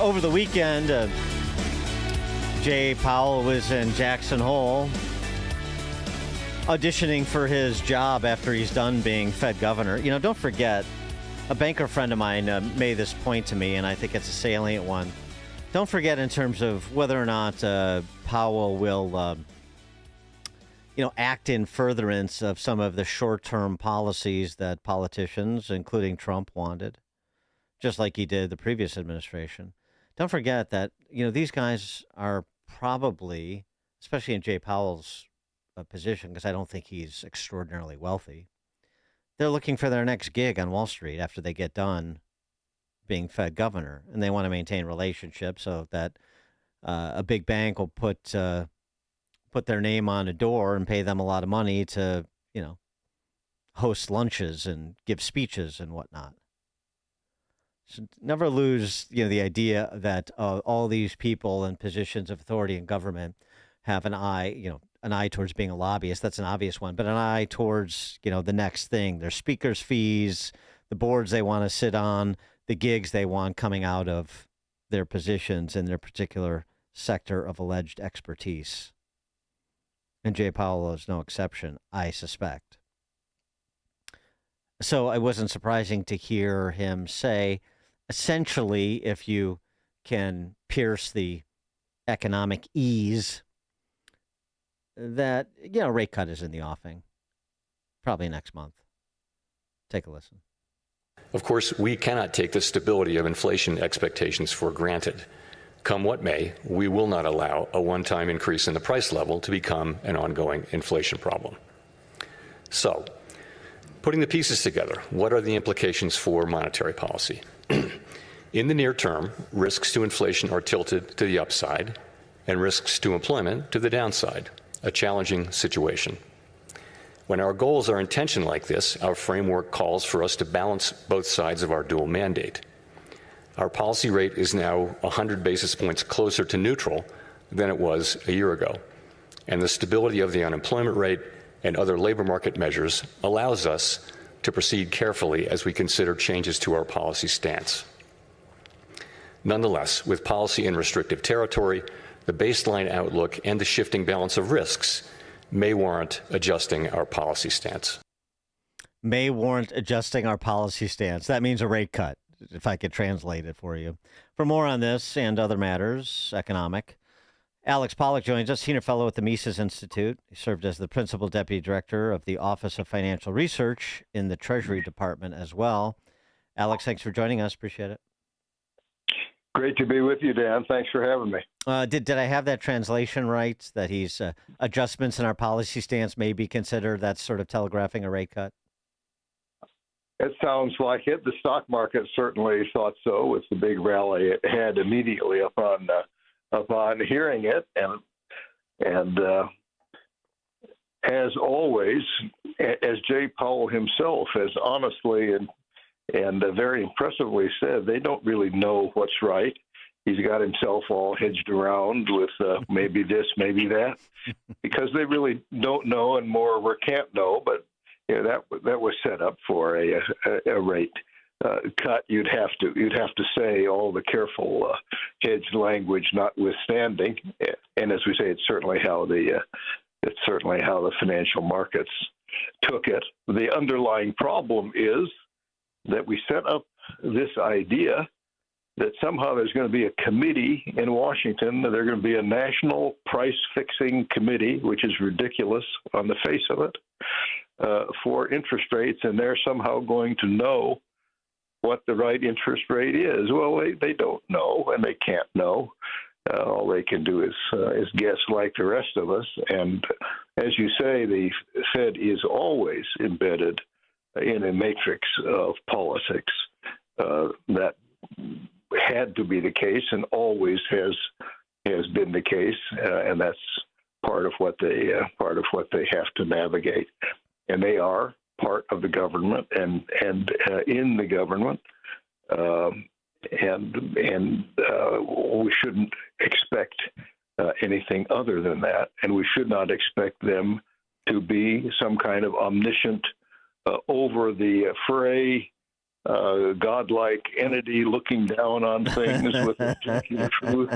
Over the weekend, Jay Powell was in Jackson Hole auditioning for his job after he's done being Fed governor. You know, don't forget, a banker friend of mine made this point to me, and I think it's a salient one. Don't forget in terms of whether or not Powell will, act in furtherance of some of the short-term policies that politicians, including Trump, wanted, just like he did the previous administration. Don't forget that, these guys are probably, especially in Jay Powell's position, because I don't think he's extraordinarily wealthy, they're looking for their next gig on Wall Street after they get done being Fed governor. And they want to maintain relationships so that a big bank will put their name on a door and pay them a lot of money to, host lunches and give speeches and whatnot. So never lose, the idea that all these people in positions of authority in government have an eye towards being a lobbyist. That's an obvious one, but an eye towards, the next thing, their speakers' fees, the boards they want to sit on, the gigs they want coming out of their positions in their particular sector of alleged expertise. And Jay Powell is no exception, I suspect. So it wasn't surprising to hear him say, essentially, if you can pierce the economic ease, that, rate cut is in the offing, probably next month. Take a listen. Of course, we cannot take the stability of inflation expectations for granted. Come what may, we will not allow a one-time increase in the price level to become an ongoing inflation problem. So, putting the pieces together, what are the implications for monetary policy? In the near term, risks to inflation are tilted to the upside and risks to employment to the downside, a challenging situation. When our goals are in tension like this, our framework calls for us to balance both sides of our dual mandate. Our policy rate is now 100 basis points closer to neutral than it was a year ago, and the stability of the unemployment rate and other labor market measures allows us to proceed carefully as we consider changes to our policy stance. Nonetheless, with policy in restrictive territory, the baseline outlook and the shifting balance of risks may warrant adjusting our policy stance. May warrant adjusting our policy stance. That means a rate cut, if I could translate it for you. For more on this and other matters, economic, Alex Pollock joins us, senior fellow at the Mises Institute. He served as the principal deputy director of the Office of Financial Research in the Treasury Department as well. Alex, thanks for joining us. Appreciate it. Great to be with you, Dan. Thanks for having me. Did I have that translation right, that he's adjustments in our policy stance may be considered? That's sort of telegraphing a rate cut? It sounds like it. The stock market certainly thought so with the big rally it had immediately upon hearing it. And as always, as Jay Powell himself has honestly and very impressively said, they don't really know what's right. He's got himself all hedged around with maybe this, maybe that, because they really don't know and moreover can't know. But that was set up for a rate cut. You'd have to say all the careful hedged language notwithstanding, and as we say, it's certainly how the financial markets took it. The underlying problem is that we set up this idea that somehow there's going to be a committee in Washington, that there's going to be a national price-fixing committee, which is ridiculous on the face of it, for interest rates, and they're somehow going to know what the right interest rate is. Well, they don't know, and they can't know. All they can do is guess like the rest of us. And as you say, the Fed is always embedded in a matrix of politics. That had to be the case and always has been the case, and that's part of what they have to navigate. And they are part of the government and in the government, and we shouldn't expect anything other than that, and we should not expect them to be some kind of omniscient over the fray godlike entity looking down on things with objective truth.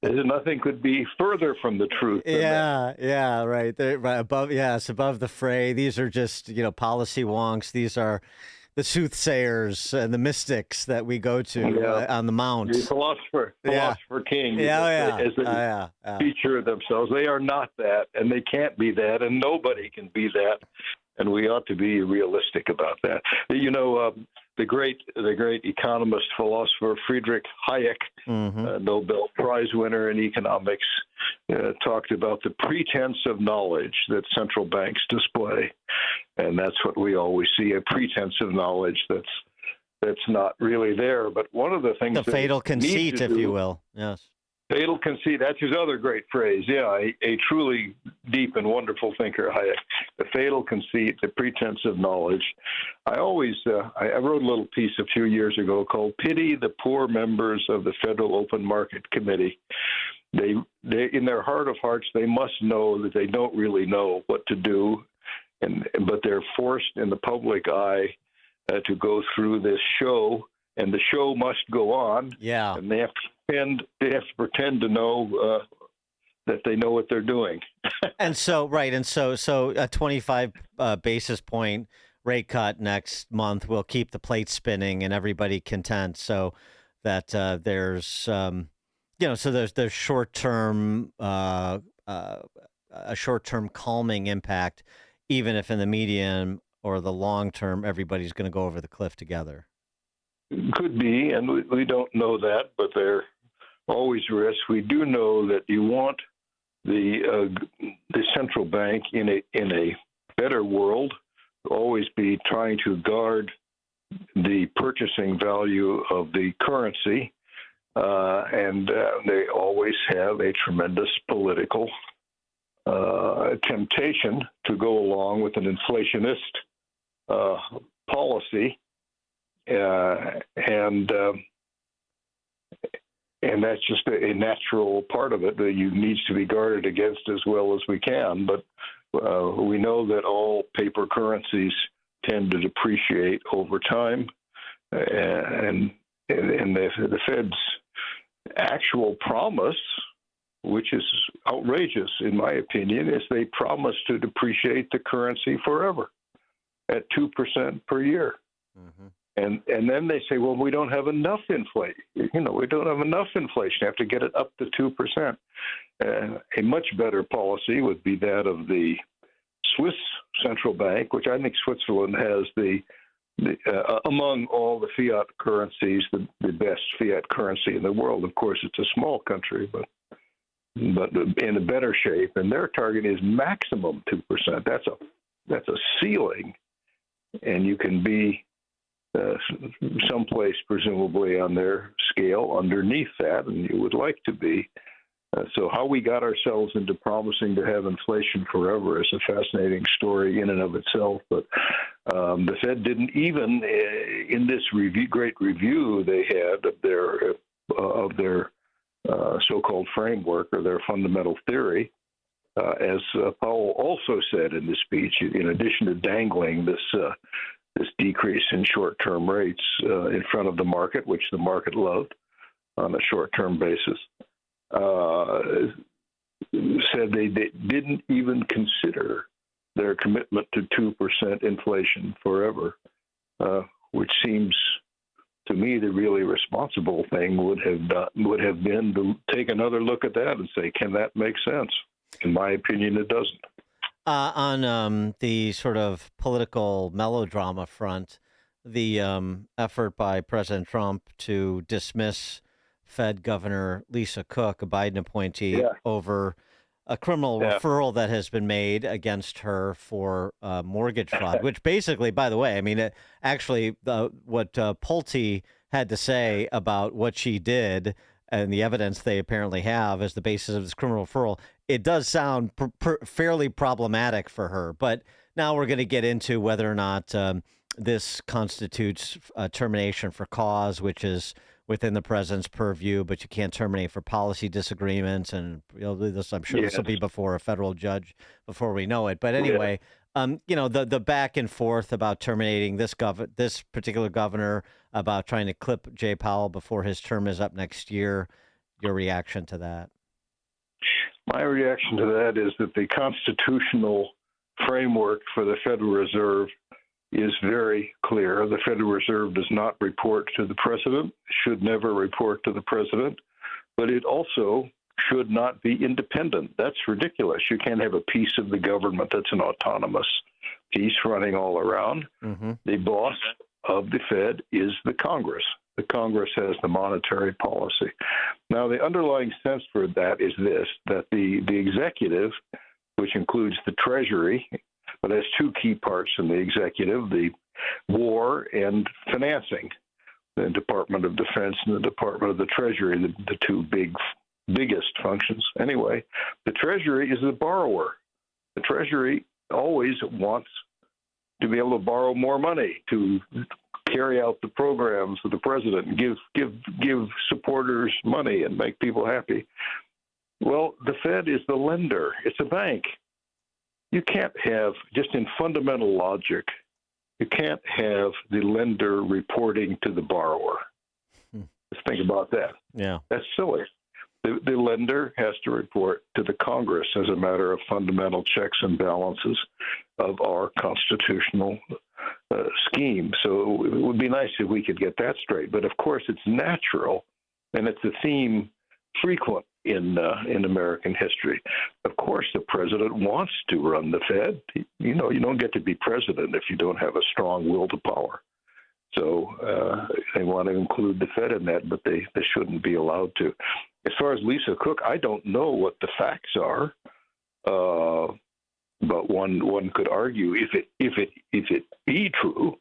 Nothing could be further from the truth than that. Yeah, right. They're right above, yes, above the fray. These are just, policy wonks. These are the soothsayers and the mystics that we go to on the Mount. The philosopher king, as they feature themselves. They are not that, and they can't be that, and nobody can be that. And we ought to be realistic about that. The great economist, philosopher Friedrich Hayek, Nobel Prize winner in economics, talked about the pretense of knowledge that central banks display, and that's what we always see: a pretense of knowledge that's not really there. But one of the things, the fatal conceit, if you will, yes. Fatal conceit, that's his other great phrase. Yeah, a truly deep and wonderful thinker, Hayek. The fatal conceit, the pretense of knowledge. I always, I wrote a little piece a few years ago called "Pity the Poor Members of the Federal Open Market Committee." They, in their heart of hearts, they must know that they don't really know what to do, but they're forced in the public eye to go through this show, and the show must go on. Yeah, and they have to pretend to know that they know what they're doing. And so a 25 basis point rate cut next month will keep the plate spinning and everybody content. So that there's there's short term a short term calming impact, even if in the medium or the long term everybody's going to go over the cliff together. Could be, and we don't know that, but there always risks. We do know that you want the central bank in a better world to always be trying to guard the purchasing value of the currency, and they always have a tremendous political temptation to go along with an inflationist policy. And that's just a natural part of it that needs to be guarded against as well as we can. But we know that all paper currencies tend to depreciate over time, and the Fed's actual promise, which is outrageous in my opinion, is they promise to depreciate the currency forever at 2% per year. Mm-hmm. And then they say, well, we don't have enough inflation. We don't have enough inflation. You have to get it up to 2%. A much better policy would be that of the Swiss central bank, which I think Switzerland has among all the fiat currencies, the best fiat currency in the world. Of course, it's a small country, but in a better shape. And their target is maximum 2%. That's a ceiling, and you can be someplace presumably on their scale underneath that, and you would like to be. So how we got ourselves into promising to have inflation forever is a fascinating story in and of itself. But the Fed didn't even, in this great review they had of their so-called framework or their fundamental theory, as Powell also said in this speech, in addition to dangling this decrease in short-term rates in front of the market, which the market loved on a short-term basis, said they didn't even consider their commitment to 2% inflation forever, which seems to me the really responsible thing would have been to take another look at that and say, can that make sense? In my opinion, it doesn't. On the sort of political melodrama front, the effort by President Trump to dismiss Fed Governor Lisa Cook, a Biden appointee, over a criminal referral that has been made against her for mortgage fraud, which basically, by the way, I mean, what Pulte had to say about what she did and the evidence they apparently have as the basis of this criminal referral, it does sound fairly problematic for her. But now we're going to get into whether or not this constitutes termination for cause, which is within the president's purview, but you can't terminate for policy disagreements. And this, I'm sure this will be before a federal judge before we know it. But anyway, The back and forth about terminating this particular governor, about trying to clip Jay Powell before his term is up next year. Your reaction to that? My reaction to that is that the constitutional framework for the Federal Reserve is very clear. The Federal Reserve does not report to the president, should never report to the president, but it also should not be independent. That's ridiculous. You can't have a piece of the government that's an autonomous piece running all around. Mm-hmm. The boss of the Fed is the Congress. The Congress has the monetary policy. Now, the underlying sense for that is this, that the executive, which includes the Treasury, but has two key parts in the executive, the war and financing, the Department of Defense and the Department of the Treasury, the two biggest functions. Anyway, the Treasury is the borrower. The Treasury always wants to be able to borrow more money to carry out the programs of the president and give supporters money and make people happy. Well, the Fed is the lender. It's a bank. You can't have, just in fundamental logic, you can't have the lender reporting to the borrower. Let's think about that. Yeah. That's silly. The lender has to report to the Congress as a matter of fundamental checks and balances of our constitutional scheme. So it would be nice if we could get that straight. But of course, it's natural, and it's a theme frequent in American history. Of course, the president wants to run the Fed. You don't get to be president if you don't have a strong will to power. So they want to include the Fed in that, but they shouldn't be allowed to. As far as Lisa Cook, I don't know what the facts are, but one could argue if it be true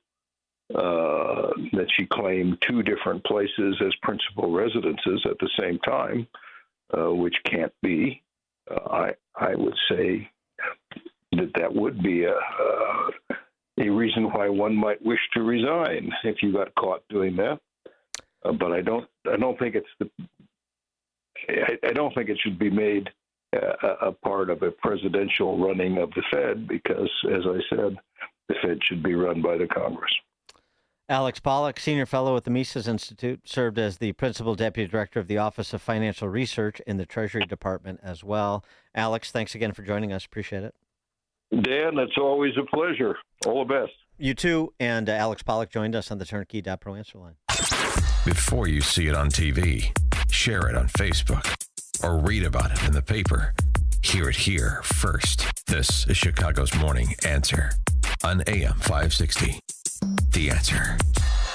that she claimed two different places as principal residences at the same time, which can't be. I would say that would be a reason why one might wish to resign if you got caught doing that. But I don't think I don't think it should be made a part of a presidential running of the Fed because, as I said, the Fed should be run by the Congress. Alex Pollock, Senior Fellow at the Mises Institute, served as the Principal Deputy Director of the Office of Financial Research in the Treasury Department as well. Alex, thanks again for joining us. Appreciate it. Dan, it's always a pleasure. All the best. You too. And Alex Pollock joined us on the Turnkey.Pro answer line. Before you see it on TV, share it on Facebook, or read about it in the paper. Hear it here first. This is Chicago's Morning Answer on AM 560. The Answer.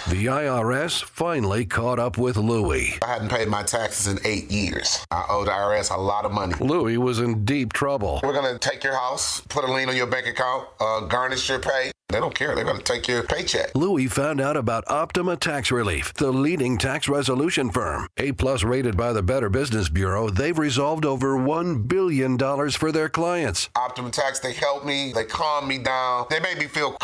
The IRS finally caught up with Louie. I hadn't paid my taxes in 8 years. I owe the IRS a lot of money. Louie was in deep trouble. We're going to take your house, put a lien on your bank account, garnish your pay. They don't care. They're going to take your paycheck. Louie found out about Optima Tax Relief, the leading tax resolution firm. A+ rated by the Better Business Bureau, they've resolved over $1 billion for their clients. Optima Tax, they help me. They calm me down. They made me feel